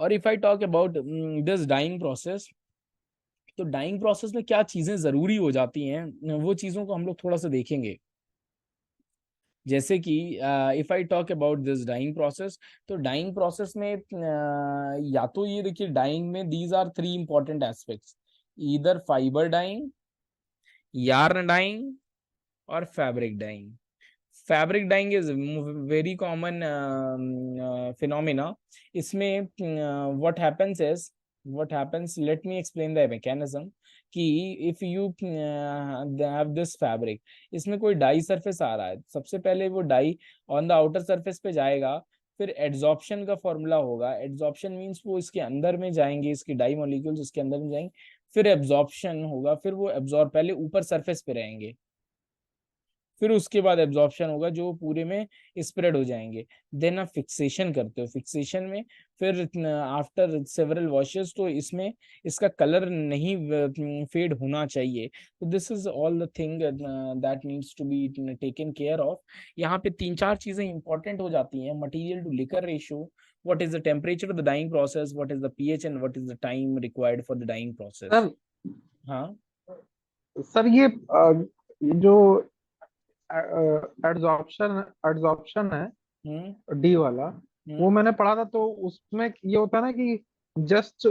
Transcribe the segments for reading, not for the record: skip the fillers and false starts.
और if I talk about this dying process, तो dying process में क्या चीजें जरूरी हो जाती हैं वो चीजों को हम लोग थोड़ा सा देखेंगे। जैसे कि if I talk about this dying process, तो डाइंग प्रोसेस में या तो ये देखिए, डाइंग में these are three important aspects, either fibre dyeing, yarn dyeing, और fabric dyeing. Fabric dyeing is very common phenomena. इसमें what happens, let me explain the mechanism, कि if you have this fabric, इसमें कोई die surface आ रहा है, सबसे पहले वो die on the outer surface पे जाएगा, फिर एड्सॉर्प्शन का फॉर्मूला होगा। एड्सॉर्प्शन मींस वो इसके अंदर में जाएंगे, इसकी डाई मॉलिक्यूल्स इसके अंदर में जाएंगे, फिर एब्जॉर्प्शन होगा, फिर वो एब्जॉर्ब, पहले ऊपर सरफेस पे रहेंगे, फिर उसके बाद एब्जॉर्प्शन होगा जो पूरे में स्प्रेड हो जाएंगे। देन आप फिक्सेशन करते हो, फिक्सेशन में फिर आफ्टर सेवरल वॉशेस, तो इसमें इसका कलर नहीं फेड होना चाहिए। तो this is all the thing that needs to be taken care of. यहाँ पे तीन चार चीजें इंपॉर्टेंट हो जाती हैं। Material to liquor ratio, what is the temperature of the dyeing process, what is the pH, and what is the time required for the dyeing process। Sir हाँ। Sir ये जो एड्सॉर्प्शन एड्सॉर्प्शन है, हम्म। D वाला, वो हम्म। मैंने पढ़ा था। तो उसमें ये होता है ना कि जस्ट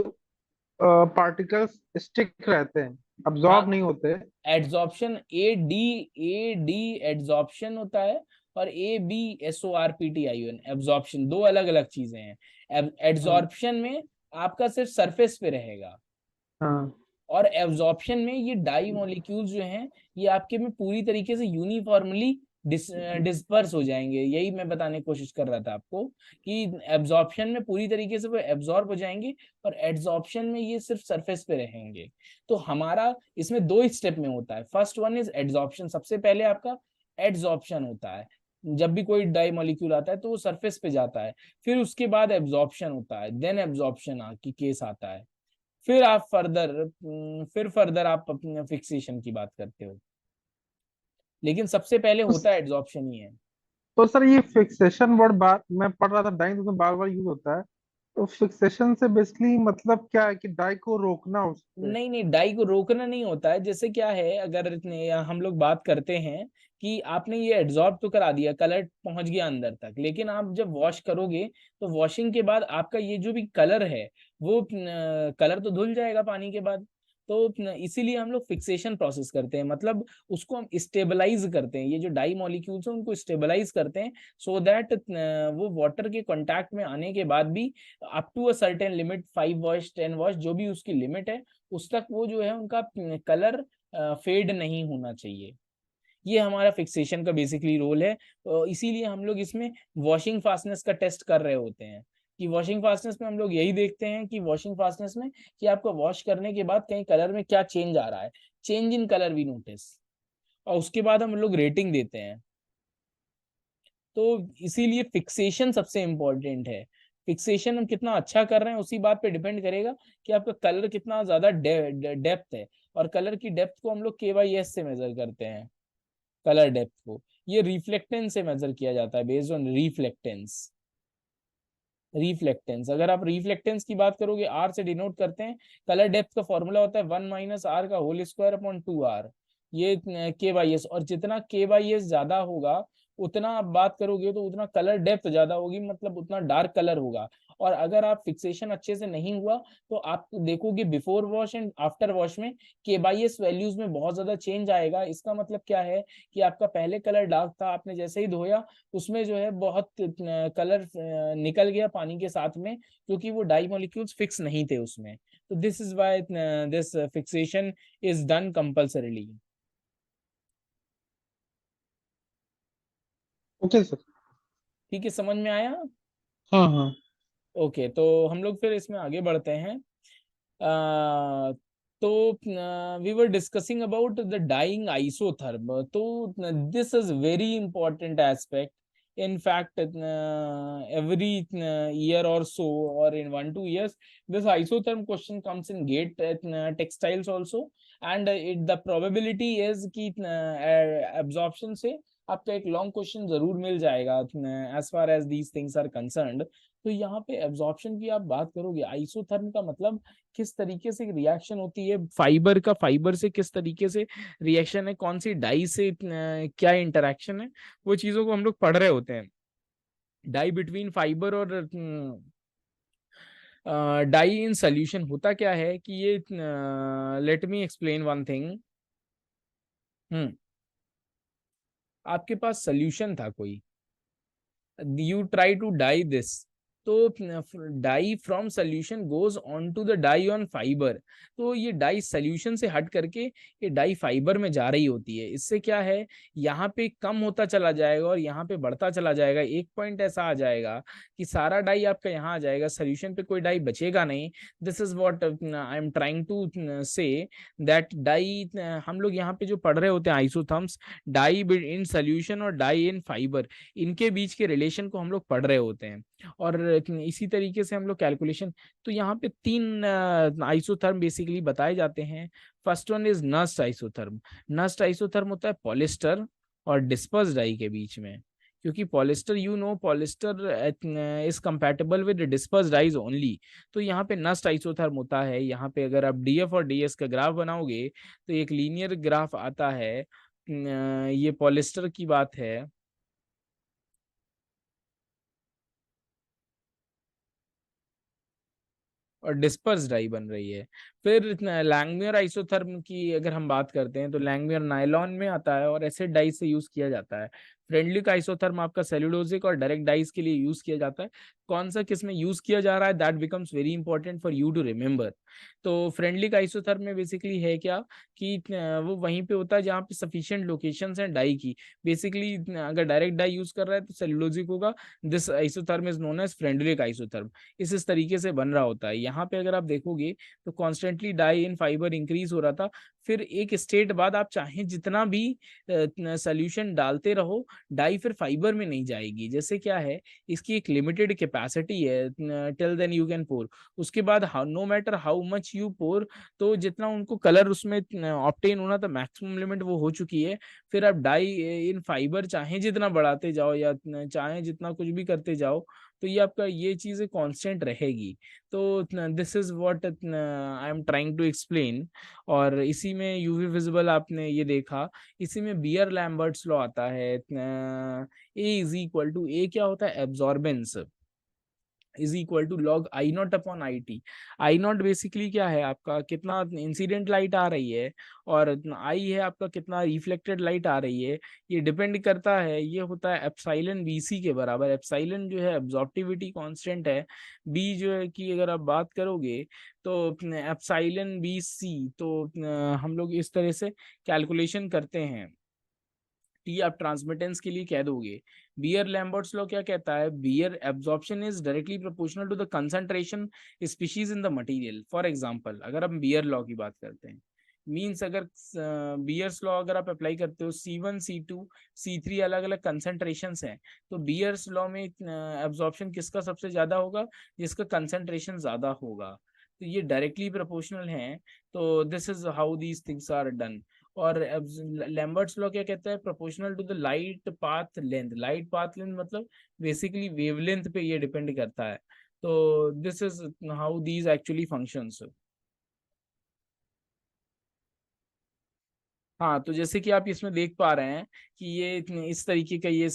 पार्टिकल्स स्टिक रहते हैं, हाँ, अब्जॉर्ब नहीं होते। एड्सॉर्प्शन ए डी एड्सॉर्प्शन होता है, और ABSORPTION एब्जॉर्प्शन, दो अलग अलग चीजें हैं। हाँ एड्सॉर्प्शन में आपका सिर्फ सरफेस पे रहेगा, हाँ। और एब्जॉर्प्शन में ये डाई मॉलिक्यूल्स जो हैं, ये आपके में पूरी तरीके से यूनिफॉर्मली डिस्पर्स हो जाएंगे। यही मैं बताने की कोशिश कर रहा था आपको, कि एब्जॉर्प्शन में पूरी तरीके से वो एब्जॉर्ब हो जाएंगे, और एड्सॉर्प्शन में ये सिर्फ सरफेस पे रहेंगे। तो हमारा इसमें दो स्टेप में होता है। फर्स्ट वन इज एड्सॉर्प्शन, सबसे पहले आपका एड्सॉर्प्शन होता है। जब भी कोई डाई मॉलिक्यूल आता है तो वो सरफेस पे जाता है, फिर उसके बाद एब्जॉर्प्शन होता है, देन एब्जॉर्प्शन की केस आता है, फिर आप फर्दर आप अपने फिक्सेशन की बात करते हो, लेकिन सबसे पहले तो, होता है एड्सॉर्प्शन ही है। तो सर ये फिक्सेशन वर्ड बार मैं पढ़ रहा था, डाइंग तो उसमें बार बार यूज होता है। तो फिक्सेशन से बेसिकली मतलब क्या है कि डाई को रोकना उस पे। नहीं नहीं, डाई को रोकना नहीं होता है। जैसे क्या है, अगर इतने हम लोग बात करते हैं कि आपने ये एड्सॉर्ब तो करा दिया, कलर पहुंच गया अंदर तक, लेकिन आप जब वॉश करोगे तो वॉशिंग के बाद आपका ये जो भी कलर है, वो कलर तो धुल जाएगा पानी के बाद। तो इसीलिए हम लोग फिक्सेशन प्रोसेस करते हैं, मतलब उसको हम स्टेबलाइज करते हैं, ये जो डाई मॉलिक्यूल्स हैं उनको स्टेबलाइज करते हैं, सो दैट वो वाटर के कांटेक्ट में आने के बाद भी up to a certain limit, 5 wash 10 wash जो भी उसकी लिमिट है, उस तक वो जो है उनका कलर फेड नहीं होना चाहिए। ये हमारा फिक्सेशन का बेसिकली रोल है। इसीलिए हम लोग इसमें वॉशिंग फास्टनेस का टेस्ट कर रहे होते हैं, कि वॉशिंग फास्टनेस में हम लोग यही देखते हैं कि वॉशिंग फास्टनेस में कि आपका वॉश करने के बाद कहीं कलर में क्या चेंज आ रहा है, change in colour we notice, और उसके बाद हम लोग रेटिंग देते हैं। तो इसीलिए फिक्सेशन सबसे इम्पोर्टेंट है। फिक्सेशन हम कितना अच्छा कर रहे हैं उसी बात पे डिपेंड करेगा कि आपका कलर कितना ज्यादा डेप्थ है। और कलर की डेप्थ को हम लोग KYS से मेजर करते हैं, कलर डेप्थ को। ये रिफ्लेक्टेंस से मेजर किया जाता है, बेस्ड ऑन रिफ्लेक्टेंस। रिफ्लेक्टेंस, अगर आप रिफ्लेक्टेंस की बात करोगे, R से डिनोट करते हैं। कलर डेप्थ का फॉर्मूला होता है 1 - R का होल स्क्वायर अपॉन 2R, ये KYS। और जितना KYS ज्यादा होगा, उतना आप बात करोगे तो उतना कलर डेप्थ ज्यादा होगी, मतलब उतना डार्क कलर होगा। और अगर आप फिक्सेशन अच्छे से नहीं हुआ, तो आप देखोगे before wash and after wash में KYS वैल्यूज में बहुत ज्यादा चेंज आएगा। इसका मतलब क्या है, कि आपका पहले कलर डार्क था, आपने जैसे ही धोया उसमें जो है बहुत कलर निकल गया पानी के साथ में, क्योंकि वो डाई मॉलिक्यूल्स फिक्स नहीं थे उसमें। तो this is why this fixation is done compulsorily. Okay sir. ठीक है, समझ में आया। हाँ हाँ। ओके, तो हम लोग फिर इसमें आगे बढ़ते हैं। तो we were discussing about the dyeing isotherm. तो this is very important aspect. In fact, every year or so, or in 1 2 years, this isotherm question comes in GATE textiles also. And it the probability is कि absorption से आपका एक long question जरूर मिल जाएगा as far as these things are concerned. तो यहाँ पे एब्जॉर्प्शन की आप बात करोगे, आइसोथर्म का मतलब किस तरीके से रिएक्शन होती है फाइबर का, फाइबर से किस तरीके से रिएक्शन है, कौन सी डाई से क्या इंटरेक्शन है, वो चीजों को हम लोग पढ़ रहे होते हैं। डाई बिटवीन फाइबर और डाई इन सोल्यूशन होता क्या है कि ये, let me explain one thing. हम्म आपके पास सोल्यूशन था कोई, you try to dye this, तो dye from solution goes on to the dye on fibre. तो ये डाई सोल्यूशन से हट करके ये डाई फाइबर में जा रही होती है। इससे क्या है, यहाँ पे कम होता चला जाएगा और यहाँ पे बढ़ता चला जाएगा। एक पॉइंट ऐसा आ जाएगा कि सारा डाई आपका यहाँ आ जाएगा, सोल्यूशन पे कोई डाई बचेगा नहीं। This is what I am trying to say, that dye हम लोग यहाँ पे जो पढ़ रहे होते हैं आइसोथर्म्स, डाई इन सोल्यूशन और डाई इन फाइबर, इनके बीच के रिलेशन को हम लोग पढ़ रहे होते हैं। और इसी तरीके से हम लोग कैलकुलेशन, तो यहाँ पे तीन आइसोथर्म बेसिकली बताए जाते हैं। First one is Nernst isotherm. Nernst isotherm होता है पॉलिस्टर और डिस्पर्स डाई के बीच में, क्योंकि polyester, polyester is compatible with disperse dyes only. तो यहाँ पे नस्ट आइसोथर्म होता है। यहाँ पे अगर आप डीएफ और डीएस का ग्राफ बनाओगे तो एक लीनियर ग्राफ आता है। ये पॉलिस्टर की बात है, और डिस्पर्स डाई बन रही है। फिर लैंगमुयर आइसोथर्म की अगर हम बात करते हैं तो लैंगमुयर नायलॉन में आता है और एसिड डाई से यूज किया जाता है। फ्रेंडलिक आइसोथर्म आपका सेलुलोजिक और डायरेक्ट डाइस के लिए यूज किया जाता है। कौन सा किस में यूज किया जा रहा है, that becomes very important for you to remember. तो फ्रेंडलिक आइसोथर्म में बेसिकली है क्या कि वो वहीं पे होता है जहाँ पे सफिशिएंट लोकेशंस हैं डाई की। बेसिकली अगर डायरेक्ट डाई यूज कर रहा है तो सेलुलोजिक होगा। This isotherm is known as Freundlich isotherm. इस तरीके से बन रहा होता है। यहाँ पे अगर आप देखोगे तो constantly die in fibre increase हो रहा था। फिर एक स्टेट बाद आप चाहें जितना भी सोल्यूशन डालते रहो, डाई फिर फाइबर में नहीं जाएगी। जैसे क्या है, इसकी एक लिमिटेड कैपेसिटी है, till then you can pour. उसके बाद no matter how much you pour, तो जितना उनको कलर उसमें ऑप्टेन होना था मैक्सिमम लिमिट वो हो चुकी है। फिर आप डाई इन फाइबर चाहे जितना बढ़ाते जाओ या चाहे जितना कुछ भी करते जाओ, तो ये आपका ये चीजें कांस्टेंट रहेगी। तो this is what I am trying to explain. और इसी में यूवी विजिबल आपने ये देखा, इसी में बियर लैम्बर्ट्स लॉ आता है। A is equal to, A क्या होता है, absorbance, is equal to log I naught upon I T. I naught basically क्या है आपका, कितना इंसिडेंट लाइट आ रही है, और आई है आपका कितना रिफ्लेक्टेड लाइट आ रही है। ये डिपेंड करता है, ये होता है एप्सिलॉन बीसी के बराबर। एप्सिलॉन जो है एब्जॉर्प्टिविटी कांस्टेंट है। बी जो है कि अगर आप बात करोगे तो एप्सिलॉन बी सी, तो हम लोग इस तरह से कैलकुलेशन करते हैं। टी आप ट्रांसमिटेंस के लिए कह दोगे। बियर लैम्बर्ट्स लॉ क्या कहता है, Beer absorption is directly proportional to the concentration species in the material. For example अगर हम बियर लॉ की बात करते हैं, मींस अगर बियर्स लॉ अगर आप अप्लाई करते हो, C1 C2 C3 अलग अलग कंसंट्रेशंस हैं, तो बियर्स लॉ में एब्जॉर्प्शन किसका सबसे ज्यादा होगा, जिसका कंसंट्रेशन ज्यादा होगा। तो ये डायरेक्टली प्रोपोर्शनल है। तो this is how these things are done. और लैम्बर्ट्स लॉ क्या कहता है, proportional to the light path length. Light path length मतलब बेसिकली वेवलेंथ पे ये डिपेंड करता है। तो this is how these actually functions. हाँ, तो जैसे कि आप इसमें देख पा रहे हैं कि ये इस तरीके का ये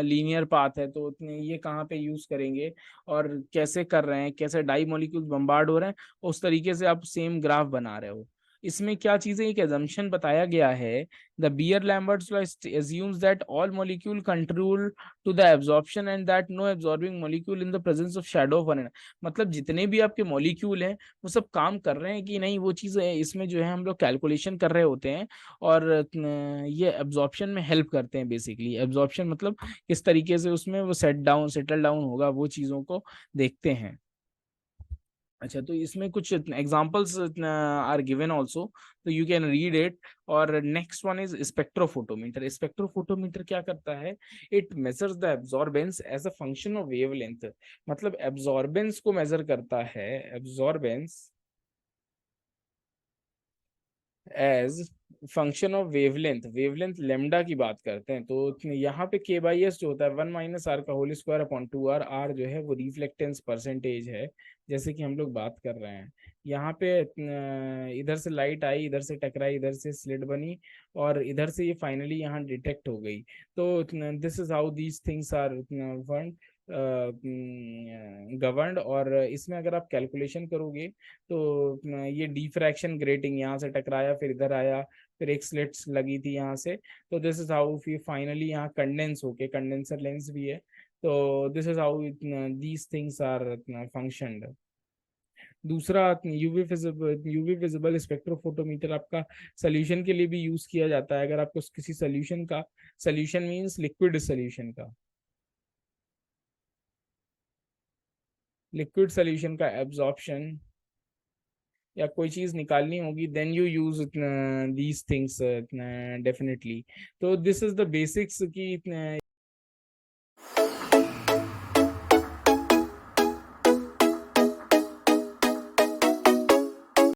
लीनियर पाथ है, तो ये कहाँ पे यूज करेंगे और कैसे कर रहे हैं, कैसे डाई मॉलिक्यूल्स बम्बार्ड हो रहे हैं, उस तरीके से आप सेम ग्राफ बना रहे हो। इसमें क्या चीजें, एक एजम्पशन बताया गया है, the Beer Lambert's law assumes that all molecule control to the absorption and that no absorbing molecule in the presence of shadow of one another। मतलब जितने भी आपके मॉलिक्यूल हैं वो सब काम कर रहे हैं कि नहीं, वो चीजें इसमें जो है हम लोग कैलकुलेशन कर रहे होते हैं। और ये एब्जॉर्प्शन में हेल्प करते हैं। बेसिकली एब्जॉर्प्शन मतलब किस तरीके से उसमें वो सेटल डाउन होगा, वो चीजों को देखते हैं। अच्छा, तो इसमें कुछ एग्जांपल्स आर गिवन आल्सो, तो यू कैन रीड इट। और next one is spectrophotometer. Spectrophotometer क्या करता है, it measures the absorbance as a function of wavelength. मतलब एब्जॉर्बेंस को मेजर करता है, absorbance as function of wavelength, wavelength lambda की बात करते हैं, तो यहाँ पे के बाई एस जो होता है 1 - r का whole square upon 2r, r जो है वो रिफ्लेक्टेंस परसेंटेज है, जैसे कि हम लोग बात कर रहे हैं। यहाँ पे इधर से लाइट आई, इधर से टकराई, इधर से स्लिट बनी, और इधर से ये फाइनली यहाँ डिटेक्ट हो गई। तो this is how these things are governed. और इसमें अगर आप कैलकुलेशन करोगे तो ये डिफ्रैक्शन ग्रेटिंग यहाँ से टकराया, फिर इधर आया, फिर एक स्लिट्स लगी थी यहाँ से, तो दिस इज हाउ फिर फाइनली यहाँ कंडेंस होके, कंडेंसर लेंस भी है, तो this is how these things are functioned. दूसरा यूवी विजिबल स्पेक्ट्रोफोटोमीटर आपका सोल्यूशन के लिए भी यूज किया जाता है। अगर आपको किसी सोल्यूशन का, सोल्यूशन मींस लिक्विड सोल्यूशन का, लिक्विड सोल्यूशन का एब्जॉर्प्शन या कोई चीज निकालनी होगी, then you use these things definitely. तो दिस इज द बेसिक्स की